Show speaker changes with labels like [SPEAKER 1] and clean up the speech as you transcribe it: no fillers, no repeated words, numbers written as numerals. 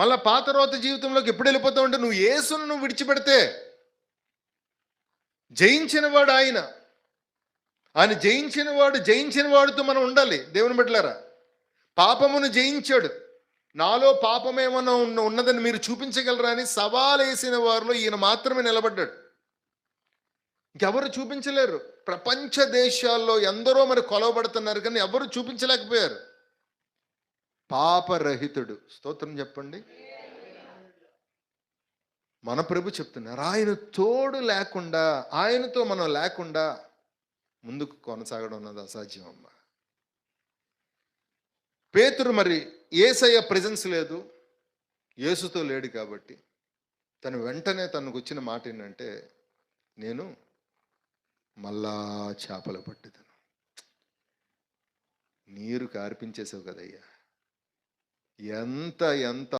[SPEAKER 1] మళ్ళా పాత రోత జీవితంలోకి ఎప్పుడు వెళ్ళిపోతావు అంటే నువ్వు యేసును నువ్వు విడిచిపెడితే. జయించిన వాడు ఆయన. ఆయన జయించిన వాడితో మనం ఉండాలి దేవుని బిడ్డలారా. పాపమును జయించాడు. నాలో పాపం ఏమన్నా ఉన్నదని మీరు చూపించగలరా అని సవాల్ వేసిన వారిలో ఈయన మాత్రమే నిలబడ్డాడు. ఇంకెవరు చూపించలేరు. ప్రపంచ దేశాల్లో ఎందరో మరి కొలవబడుతున్నారు కానీ ఎవరు చూపించలేకపోయారు. పాపరహితుడు. స్తోత్రం చెప్పండి. మన ప్రభు చెప్తున్నారు ఆయన తోడు లేకుండా, ఆయనతో మనం లేకుండా ముందుకు కొనసాగడం అన్నది అసాధ్యం అమ్మ. పేతురు మరి యేసయ్య ప్రెజెన్స్ లేదు, యేసుతో లేడు కాబట్టి తను వెంటనే తనకు వచ్చిన మాట ఏంటంటే, నేను మళ్ళా చేపలు పట్టుదను. నీరు కార్పించేసావు కదయ్యా, ఎంత